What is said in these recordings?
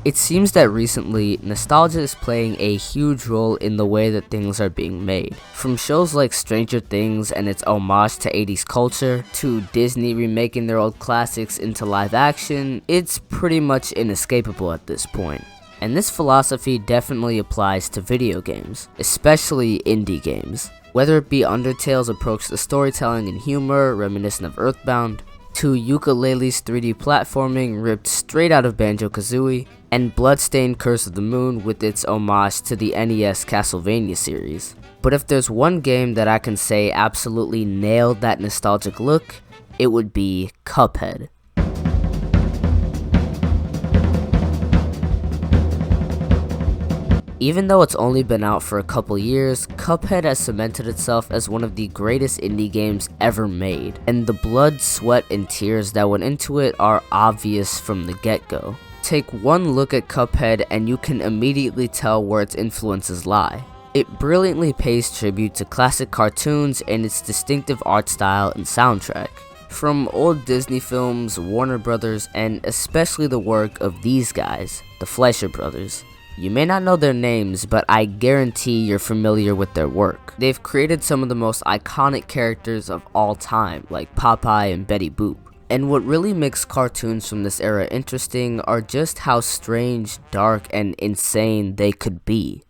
It seems that recently, nostalgia is playing a huge role in the way that things are being made. From shows like Stranger Things and its homage to 80s culture, to Disney remaking their old classics into live action, it's pretty much inescapable at this point. And this philosophy definitely applies to video games, especially indie games. Whether it be Undertale's approach to storytelling and humor, reminiscent of Earthbound, to Ukulele's 3D platforming ripped straight out of Banjo-Kazooie, and Bloodstained Curse of the Moon with its homage to the NES Castlevania series. But if there's one game that I can say absolutely nailed that nostalgic look, it would be Cuphead. Even though it's only been out for a couple years, Cuphead has cemented itself as one of the greatest indie games ever made, and the blood, sweat, and tears that went into it are obvious from the get-go. Take one look at Cuphead and you can immediately tell where its influences lie. It brilliantly pays tribute to classic cartoons and its distinctive art style and soundtrack. From old Disney films, Warner Brothers, and especially the work of these guys, the Fleischer Brothers. You may not know their names, but I guarantee you're familiar with their work. They've created some of the most iconic characters of all time, like Popeye and Betty Boop. And what really makes cartoons from this era interesting are just how strange, dark, and insane they could be.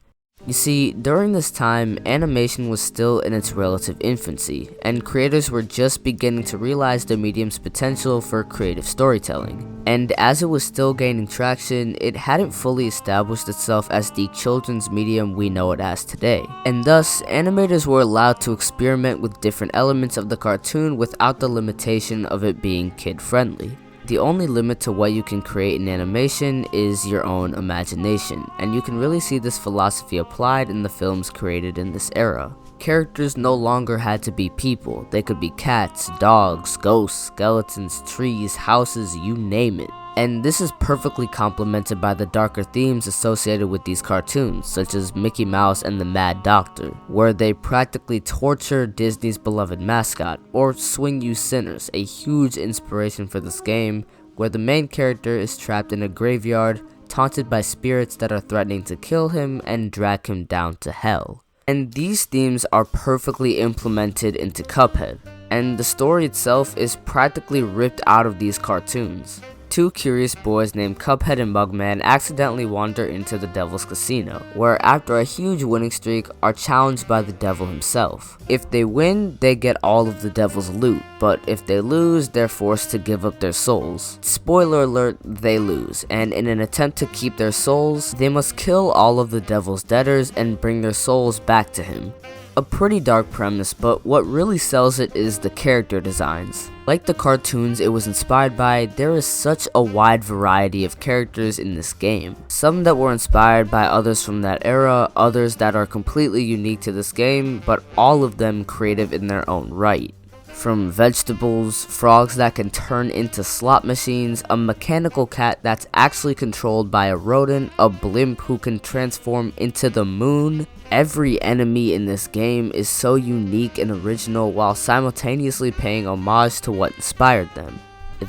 You see, during this time, animation was still in its relative infancy, and creators were just beginning to realize the medium's potential for creative storytelling. And as it was still gaining traction, it hadn't fully established itself as the children's medium we know it as today. And thus, animators were allowed to experiment with different elements of the cartoon without the limitation of it being kid-friendly. The only limit to what you can create in animation is your own imagination, and you can really see this philosophy applied in the films created in this era. Characters no longer had to be people. They could be cats, dogs, ghosts, skeletons, trees, houses, you name it. And this is perfectly complemented by the darker themes associated with these cartoons, such as Mickey Mouse and the Mad Doctor, where they practically torture Disney's beloved mascot, or Swing You Sinners, a huge inspiration for this game, where the main character is trapped in a graveyard, taunted by spirits that are threatening to kill him and drag him down to hell. And these themes are perfectly implemented into Cuphead, and the story itself is practically ripped out of these cartoons. Two curious boys named Cuphead and Mugman accidentally wander into the Devil's Casino, where after a huge winning streak are challenged by the devil himself. If they win, they get all of the devil's loot, but if they lose, they're forced to give up their souls. Spoiler alert, they lose, and in an attempt to keep their souls, they must kill all of the devil's debtors and bring their souls back to him. A pretty dark premise, but what really sells it is the character designs. Like the cartoons it was inspired by, there is such a wide variety of characters in this game. Some that were inspired by others from that era, others that are completely unique to this game, but all of them creative in their own right. From vegetables, frogs that can turn into slot machines, a mechanical cat that's actually controlled by a rodent, a blimp who can transform into the moon. Every enemy in this game is so unique and original while simultaneously paying homage to what inspired them.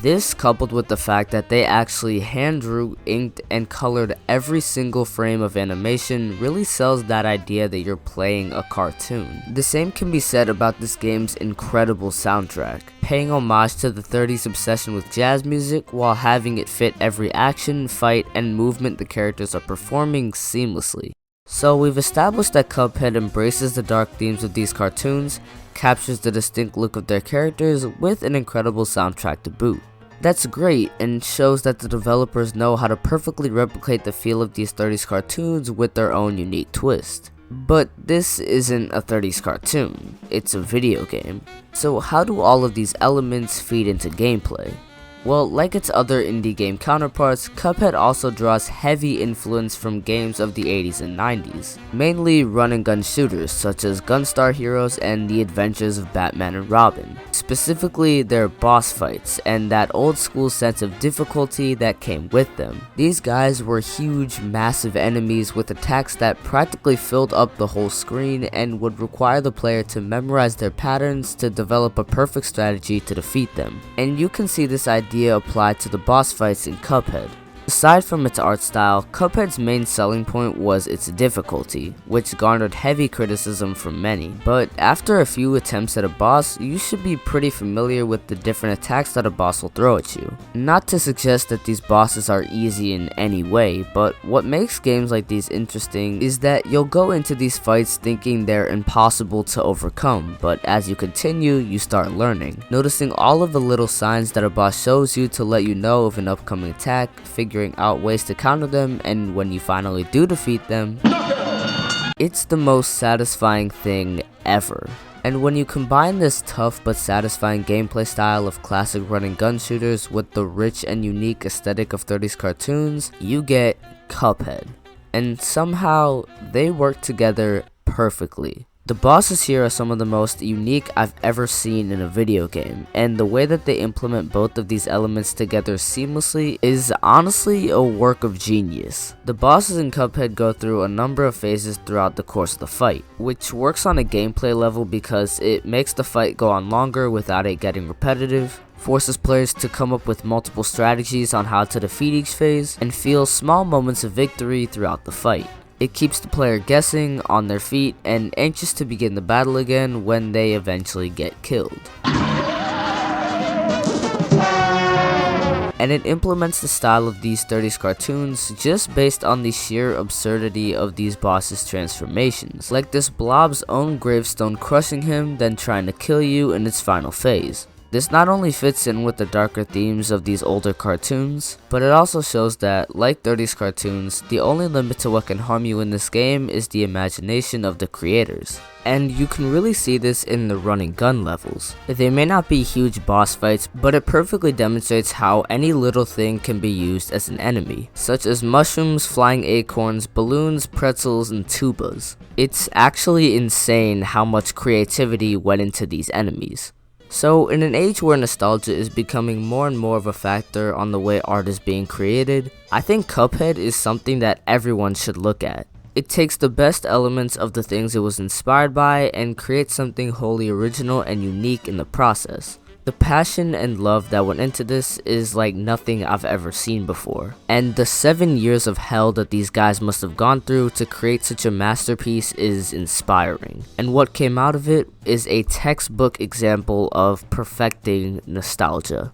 This, coupled with the fact that they actually hand drew, inked, and colored every single frame of animation, really sells that idea that you're playing a cartoon. The same can be said about this game's incredible soundtrack, paying homage to the 30s obsession with jazz music while having it fit every action, fight, and movement the characters are performing seamlessly. So we've established that Cuphead embraces the dark themes of these cartoons, captures the distinct look of their characters with an incredible soundtrack to boot. That's great and shows that the developers know how to perfectly replicate the feel of these 30s cartoons with their own unique twist. But this isn't a 30s cartoon, it's a video game. So how do all of these elements feed into gameplay? Well, like its other indie game counterparts, Cuphead also draws heavy influence from games of the 80s and 90s, mainly run-and-gun shooters such as Gunstar Heroes and The Adventures of Batman and Robin, specifically their boss fights and that old-school sense of difficulty that came with them. These guys were huge, massive enemies with attacks that practically filled up the whole screen and would require the player to memorize their patterns to develop a perfect strategy to defeat them. And you can see this idea applied to the boss fights in Cuphead. Aside from its art style, Cuphead's main selling point was its difficulty, which garnered heavy criticism from many, but after a few attempts at a boss, you should be pretty familiar with the different attacks that a boss will throw at you. Not to suggest that these bosses are easy in any way, but what makes games like these interesting is that you'll go into these fights thinking they're impossible to overcome, but as you continue, you start learning, noticing all of the little signs that a boss shows you to let you know of an upcoming attack, figuring out ways to counter them, and when you finally do defeat them, it's the most satisfying thing ever. And when you combine this tough but satisfying gameplay style of classic run-and-gun shooters with the rich and unique aesthetic of 30s cartoons, you get Cuphead. And somehow, they work together perfectly. The bosses here are some of the most unique I've ever seen in a video game, and the way that they implement both of these elements together seamlessly is honestly a work of genius. The bosses in Cuphead go through a number of phases throughout the course of the fight, which works on a gameplay level because it makes the fight go on longer without it getting repetitive, forces players to come up with multiple strategies on how to defeat each phase, and feel small moments of victory throughout the fight. It keeps the player guessing, on their feet, and anxious to begin the battle again when they eventually get killed. And it implements the style of these 30s cartoons just based on the sheer absurdity of these bosses' transformations, like this blob's own gravestone crushing him, then trying to kill you in its final phase. This not only fits in with the darker themes of these older cartoons, but it also shows that, like 30s cartoons, the only limit to what can harm you in this game is the imagination of the creators. And you can really see this in the running gun levels. They may not be huge boss fights, but it perfectly demonstrates how any little thing can be used as an enemy, such as mushrooms, flying acorns, balloons, pretzels, and tubas. It's actually insane how much creativity went into these enemies. So, in an age where nostalgia is becoming more and more of a factor on the way art is being created, I think Cuphead is something that everyone should look at. It takes the best elements of the things it was inspired by and creates something wholly original and unique in the process. The passion and love that went into this is like nothing I've ever seen before. And the 7 years of hell that these guys must have gone through to create such a masterpiece is inspiring. And what came out of it is a textbook example of perfecting nostalgia.